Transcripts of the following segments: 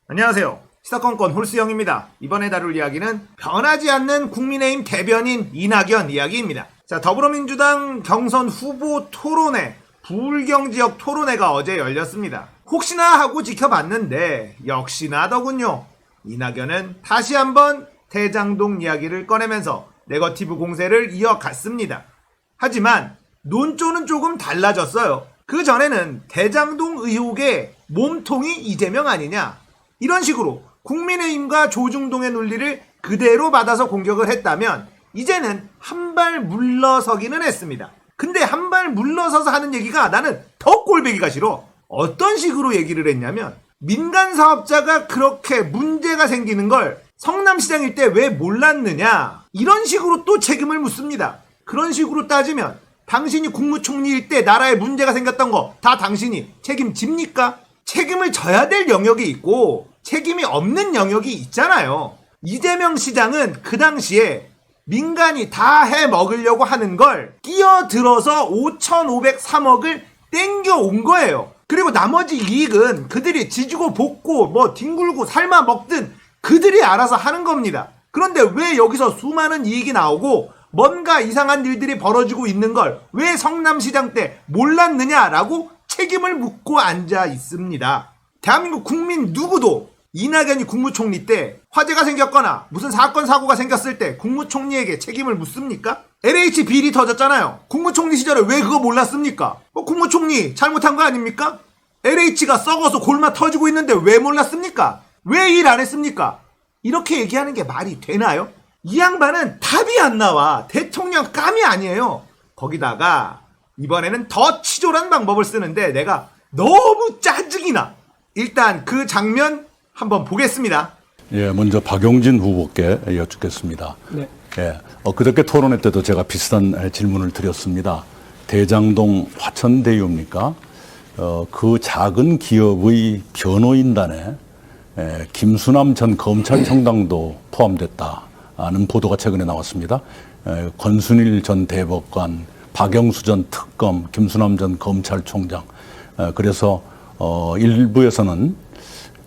안녕하세요. 시사건건 홀수영입니다. 이번에 다룰 이야기는 변하지 않는 국민의힘 대변인 이낙연 이야기입니다. 자, 더불어민주당 경선 후보 토론회, 부울경지역 토론회가 어제 열렸습니다. 혹시나 하고 지켜봤는데 역시나더군요. 이낙연은 다시 한번 대장동 이야기를 꺼내면서 네거티브 공세를 이어갔습니다. 하지만 논조는 조금 달라졌어요. 그 전에는 대장동 의혹의 몸통이 이재명 아니냐, 이런 식으로 국민의힘과 조중동의 논리를 그대로 받아서 공격을 했다면 이제는 한 발 물러서기는 했습니다. 근데 한 발 물러서서 하는 얘기가 나는 더 꼴보기가 싫어. 어떤 식으로 얘기를 했냐면, 민간 사업자가 그렇게 문제가 생기는 걸 성남시장일 때 왜 몰랐느냐, 이런 식으로 또 책임을 묻습니다. 그런 식으로 따지면 당신이 국무총리일 때 나라에 문제가 생겼던 거 다 당신이 책임집니까? 책임을 져야 될 영역이 있고 책임이 없는 영역이 있잖아요. 이재명 시장은 그 당시에 민간이 다 해먹으려고 하는 걸 끼어들어서 5,503억을 땡겨온 거예요. 그리고 나머지 이익은 그들이 지지고 볶고 뭐 뒹굴고 삶아 먹든 그들이 알아서 하는 겁니다. 그런데 왜 여기서 수많은 이익이 나오고 뭔가 이상한 일들이 벌어지고 있는 걸 왜 성남시장 때 몰랐느냐라고 책임을 묻고 앉아 있습니다. 대한민국 국민 누구도 이낙연이 국무총리 때 화재가 생겼거나 무슨 사건 사고가 생겼을 때 국무총리에게 책임을 묻습니까? LH 비리 터졌잖아요. 국무총리 시절에 왜 그거 몰랐습니까? 국무총리 잘못한 거 아닙니까? LH가 썩어서 골마 터지고 있는데 왜 몰랐습니까? 왜 일 안 했습니까? 이렇게 얘기하는 게 말이 되나요? 이 양반은 답이 안 나와. 대통령 감이 아니에요. 거기다가 이번에는 더 치졸한 방법을 쓰는데 내가 너무 짜증이 나. 일단 그 장면 한번 보겠습니다. 예, 먼저 박용진 후보께 여쭙겠습니다. 네. 예, 그저께 토론회 때도 제가 비슷한 질문을 드렸습니다. 대장동 화천대유입니까? 그 작은 기업의 변호인단에 김수남 전 검찰총장도 포함됐다는 보도가 최근에 나왔습니다. 권순일 전 대법관, 박영수 전 특검, 김수남 전 검찰총장. 그래서 일부에서는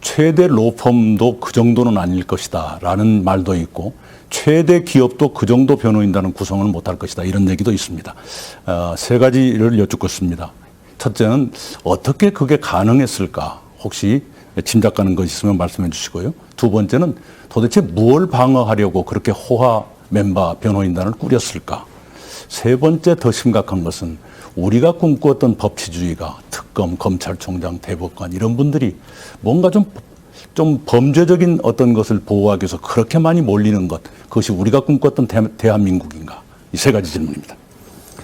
최대 로펌도 그 정도는 아닐 것이다 라는 말도 있고, 최대 기업도 그 정도 변호인단은 구성을 못할 것이다, 이런 얘기도 있습니다. 세 가지를 여쭙겠습니다. 첫째는 어떻게 그게 가능했을까? 혹시 짐작 가는 것 있으면 말씀해 주시고요. 두 번째는 도대체 무엇을 방어하려고 그렇게 호화 멤버 변호인단을 꾸렸을까? 세 번째 더 심각한 것은 우리가 꿈꾸었던 법치주의가 특검, 검찰총장, 대법관 이런 분들이 뭔가 좀 범죄적인 어떤 것을 보호하기 위해서 그렇게 많이 몰리는 것, 그것이 우리가 꿈꿨던 대한민국인가? 이 세 가지 질문입니다.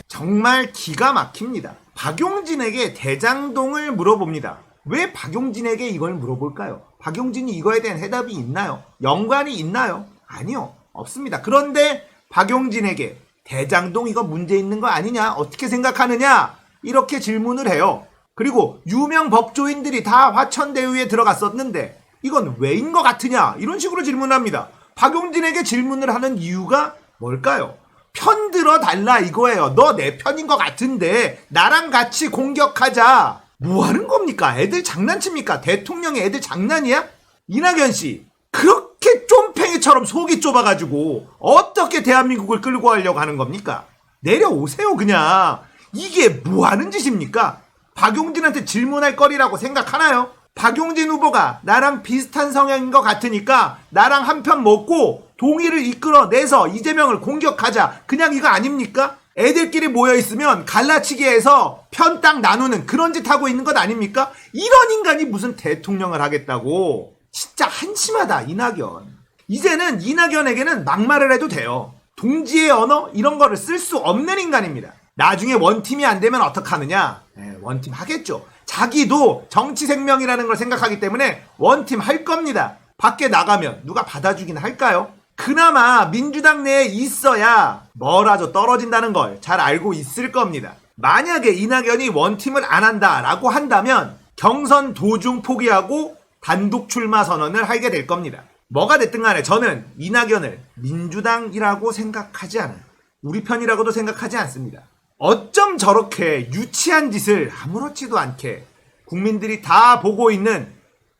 정말 기가 막힙니다. 박용진에게 대장동을 물어봅니다. 왜 박용진에게 이걸 물어볼까요? 박용진이 이거에 대한 해답이 있나요? 연관이 있나요? 아니요, 없습니다. 그런데 박용진에게 대장동 이거 문제 있는 거 아니냐? 어떻게 생각하느냐? 이렇게 질문을 해요. 그리고 유명 법조인들이 다 화천대유에 들어갔었는데 이건 왜인 것 같으냐? 이런 식으로 질문합니다. 박용진에게 질문을 하는 이유가 뭘까요? 편 들어 달라 이거예요. 너 내 편인 것 같은데 나랑 같이 공격하자. 뭐 하는 겁니까? 애들 장난칩니까? 대통령이 애들 장난이야? 이낙연 씨, 그렇게 쫌팽이처럼 속이 좁아가지고 어떻게 대한민국을 끌고 가려고 하는 겁니까? 내려오세요 그냥. 이게 뭐 하는 짓입니까? 박용진한테 질문할 거리라고 생각하나요? 박용진 후보가 나랑 비슷한 성향인 것 같으니까 나랑 한편 먹고 동의를 이끌어내서 이재명을 공격하자, 그냥 이거 아닙니까? 애들끼리 모여있으면 갈라치기해서 편 딱 나누는 그런 짓 하고 있는 것 아닙니까? 이런 인간이 무슨 대통령을 하겠다고. 진짜 한심하다 이낙연. 이제는 이낙연에게는 막말을 해도 돼요. 동지의 언어 이런 거를 쓸 수 없는 인간입니다. 나중에 원팀이 안 되면 어떡하느냐? 원팀 하겠죠. 자기도 정치 생명이라는 걸 생각하기 때문에 원팀 할 겁니다. 밖에 나가면 누가 받아주긴 할까요? 그나마 민주당 내에 있어야 뭐라도 떨어진다는 걸 잘 알고 있을 겁니다. 만약에 이낙연이 원팀을 안 한다라고 한다면 경선 도중 포기하고 단독 출마 선언을 하게 될 겁니다. 뭐가 됐든 간에 저는 이낙연을 민주당이라고 생각하지 않아요. 우리 편이라고도 생각하지 않습니다. 어쩜 저렇게 유치한 짓을 아무렇지도 않게 국민들이 다 보고 있는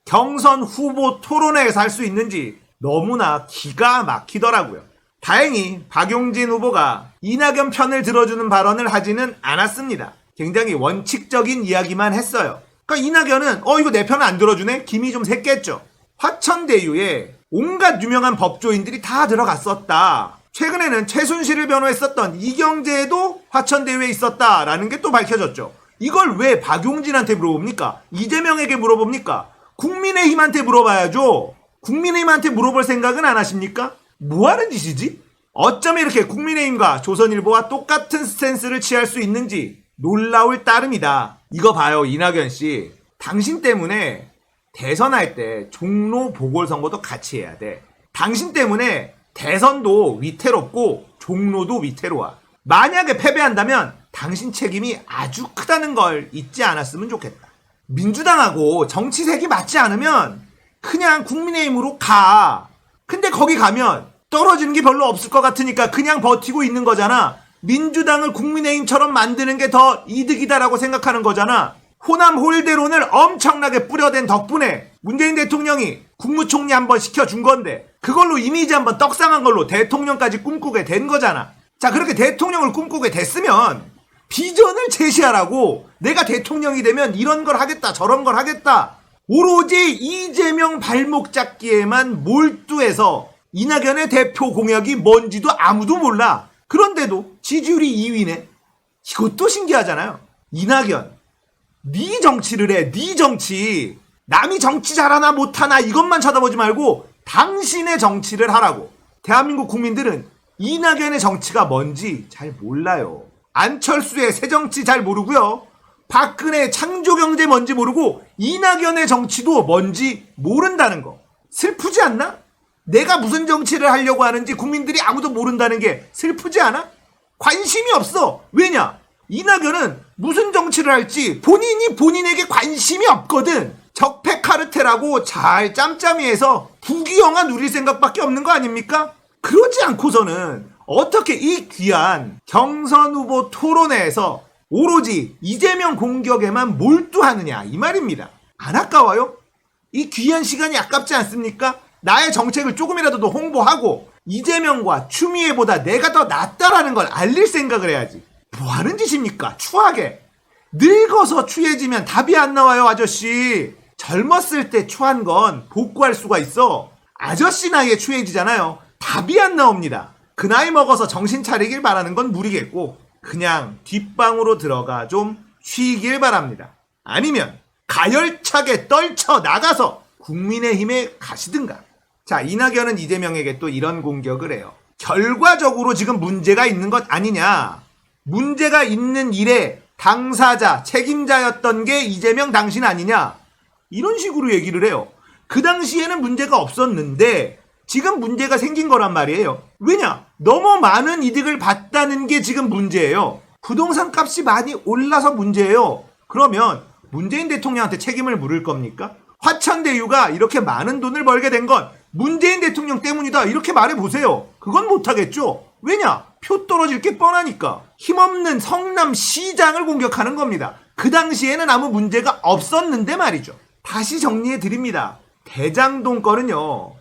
경선 후보 토론회에서 할 수 있는지 너무나 기가 막히더라고요. 다행히 박용진 후보가 이낙연 편을 들어주는 발언을 하지는 않았습니다. 굉장히 원칙적인 이야기만 했어요. 그러니까 이낙연은 이거 내 편을 안 들어주네? 김이 좀 샜겠죠. 화천대유에 온갖 유명한 법조인들이 다 들어갔었다. 최근에는 최순실을 변호했었던 이경재도 화천대유에 있었다라는 게 또 밝혀졌죠. 이걸 왜 박용진한테 물어봅니까? 이재명에게 물어봅니까? 국민의힘한테 물어봐야죠. 국민의힘한테 물어볼 생각은 안 하십니까? 뭐 하는 짓이지? 어쩜 이렇게 국민의힘과 조선일보와 똑같은 스탠스를 취할 수 있는지 놀라울 따름이다. 이거 봐요, 이낙연 씨. 당신 때문에 대선할 때 종로 보궐선거도 같이 해야 돼. 당신 때문에 대선도 위태롭고 종로도 위태로워. 만약에 패배한다면 당신 책임이 아주 크다는 걸 잊지 않았으면 좋겠다. 민주당하고 정치색이 맞지 않으면 그냥 국민의힘으로 가. 근데 거기 가면 떨어지는 게 별로 없을 것 같으니까 그냥 버티고 있는 거잖아. 민주당을 국민의힘처럼 만드는 게 더 이득이다라고 생각하는 거잖아. 호남 홀대론을 엄청나게 뿌려댄 덕분에 문재인 대통령이 국무총리 한번 시켜준 건데 그걸로 이미지 한번 떡상한 걸로 대통령까지 꿈꾸게 된 거잖아. 자, 그렇게 대통령을 꿈꾸게 됐으면 비전을 제시하라고. 내가 대통령이 되면 이런 걸 하겠다, 저런 걸 하겠다. 오로지 이재명 발목 잡기에만 몰두해서 이낙연의 대표 공약이 뭔지도 아무도 몰라. 그런데도 지지율이 2위네. 이것도 신기하잖아요. 이낙연, 네 정치를 해. 네 정치. 남이 정치 잘하나 못하나 이것만 쳐다보지 말고 당신의 정치를 하라고. 대한민국 국민들은 이낙연의 정치가 뭔지 잘 몰라요. 안철수의 새정치 잘 모르고요. 박근혜의 창조경제 뭔지 모르고 이낙연의 정치도 뭔지 모른다는 거. 슬프지 않나? 내가 무슨 정치를 하려고 하는지 국민들이 아무도 모른다는 게 슬프지 않아? 관심이 없어. 왜냐? 이낙연은 무슨 정치를 할지 본인이 본인에게 관심이 없거든. 적폐 카르텔하고 잘 짬짬이해서 부귀영화 누릴 생각밖에 없는 거 아닙니까? 그러지 않고서는 어떻게 이 귀한 경선 후보 토론회에서 오로지 이재명 공격에만 몰두하느냐 이 말입니다. 안 아까워요? 이 귀한 시간이 아깝지 않습니까? 나의 정책을 조금이라도 더 홍보하고 이재명과 추미애보다 내가 더 낫다라는 걸 알릴 생각을 해야지. 뭐 하는 짓입니까? 추하게. 늙어서 추해지면 답이 안 나와요, 아저씨. 젊었을 때 추한 건 복구할 수가 있어. 아저씨 나이에 추해지잖아요. 답이 안 나옵니다. 그 나이 먹어서 정신 차리길 바라는 건 무리겠고 그냥 뒷방으로 들어가 좀 쉬길 바랍니다. 아니면 가열차게 떨쳐 나가서 국민의힘에 가시든가. 자, 이낙연은 이재명에게 또 이런 공격을 해요. 결과적으로 지금 문제가 있는 것 아니냐. 문제가 있는 일에 당사자, 책임자였던 게 이재명 당신 아니냐. 이런 식으로 얘기를 해요. 그 당시에는 문제가 없었는데 지금 문제가 생긴 거란 말이에요. 왜냐? 너무 많은 이득을 봤다는 게 지금 문제예요. 부동산 값이 많이 올라서 문제예요. 그러면 문재인 대통령한테 책임을 물을 겁니까? 화천대유가 이렇게 많은 돈을 벌게 된 건 문재인 대통령 때문이다 이렇게 말해보세요. 그건 못하겠죠. 왜냐? 표 떨어질 게 뻔하니까. 힘없는 성남시장을 공격하는 겁니다. 그 당시에는 아무 문제가 없었는데 말이죠. 다시 정리해드립니다. 대장동 건은요.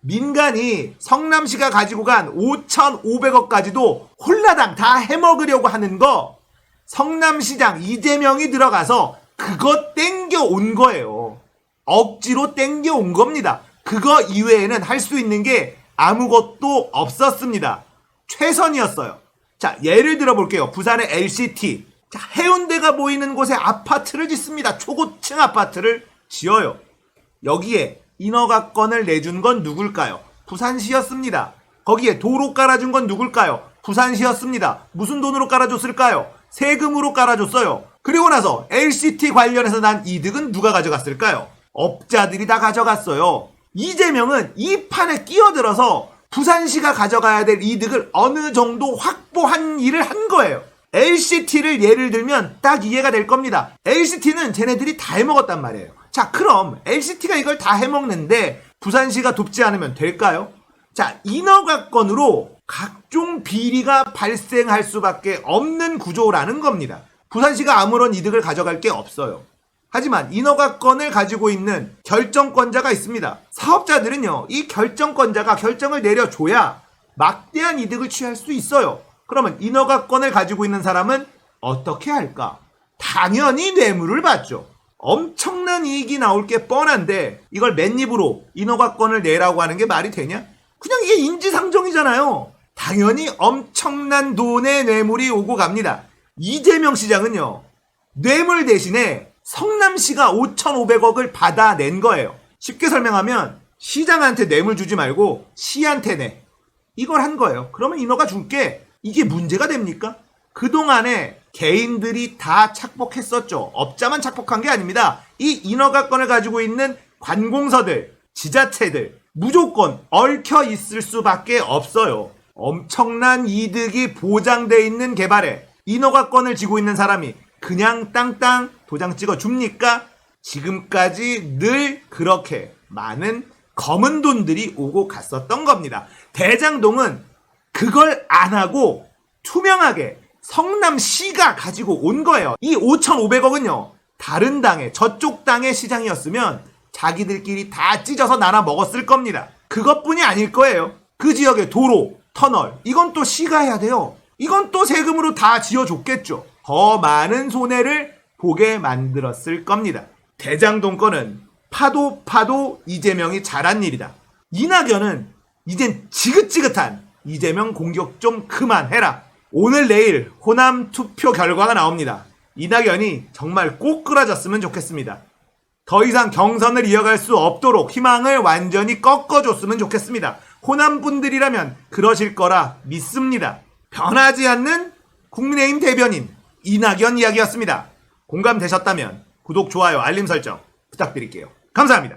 민간이 성남시가 가지고 간 5,500억까지도 홀라당 다 해먹으려고 하는 거 성남시장 이재명이 들어가서 그거 땡겨온 거예요. 억지로 땡겨온 겁니다. 그거 이외에는 할 수 있는 게 아무것도 없었습니다. 최선이었어요. 자, 예를 들어볼게요. 부산의 LCT. 자, 해운대가 보이는 곳에 아파트를 짓습니다. 초고층 아파트를 지어요. 여기에 인허가권을 내준 건 누굴까요? 부산시였습니다. 거기에 도로 깔아준 건 누굴까요? 부산시였습니다. 무슨 돈으로 깔아줬을까요? 세금으로 깔아줬어요. 그리고 나서 LCT 관련해서 난 이득은 누가 가져갔을까요? 업자들이 다 가져갔어요. 이재명은 이 판에 끼어들어서 부산시가 가져가야 될 이득을 어느 정도 확보한 일을 한 거예요. LCT를 예를 들면 딱 이해가 될 겁니다. LCT는 쟤네들이 다 해먹었단 말이에요. 자, 그럼 LCT가 이걸 다 해먹는데 부산시가 돕지 않으면 될까요? 자, 인허가건으로 각종 비리가 발생할 수밖에 없는 구조라는 겁니다. 부산시가 아무런 이득을 가져갈 게 없어요. 하지만 인허가건을 가지고 있는 결정권자가 있습니다. 사업자들은요, 이 결정권자가 결정을 내려줘야 막대한 이득을 취할 수 있어요. 그러면 인허가건을 가지고 있는 사람은 어떻게 할까? 당연히 뇌물을 받죠. 엄청난 이익이 나올 게 뻔한데 이걸 맨입으로 인허가건을 내라고 하는 게 말이 되냐? 그냥 이게 인지상정이잖아요. 당연히 엄청난 돈의 뇌물이 오고 갑니다. 이재명 시장은요, 뇌물 대신에 성남시가 5,500억을 받아낸 거예요. 쉽게 설명하면 시장한테 뇌물 주지 말고 시한테 내. 이걸 한 거예요. 그러면 인허가 줄게. 이게 문제가 됩니까? 그동안에 개인들이 다 착복했었죠. 업자만 착복한 게 아닙니다. 이 인허가건을 가지고 있는 관공서들, 지자체들 무조건 얽혀 있을 수밖에 없어요. 엄청난 이득이 보장돼 있는 개발에 인허가건을 쥐고 있는 사람이 그냥 땅땅 도장 찍어 줍니까? 지금까지 늘 그렇게 많은 검은 돈들이 오고 갔었던 겁니다. 대장동은 그걸 안 하고 투명하게 성남시가 가지고 온 거예요. 이 5,500억은요, 다른 당의, 저쪽 당의 시장이었으면 자기들끼리 다 찢어서 나눠 먹었을 겁니다. 그것뿐이 아닐 거예요. 그 지역의 도로, 터널, 이건 또 시가 해야 돼요. 이건 또 세금으로 다 지어줬겠죠. 더 많은 손해를 보게 만들었을 겁니다. 대장동 건은 파도 이재명이 잘한 일이다. 이낙연은 이젠 지긋지긋한 이재명 공격 좀 그만해라. 오늘 내일 호남 투표 결과가 나옵니다. 이낙연이 정말 꼭 끌어졌으면 좋겠습니다. 더 이상 경선을 이어갈 수 없도록 희망을 완전히 꺾어줬으면 좋겠습니다. 호남 분들이라면 그러실 거라 믿습니다. 변하지 않는 국민의힘 대변인 이낙연 이야기였습니다. 공감되셨다면 구독, 좋아요, 알림 설정 부탁드릴게요. 감사합니다.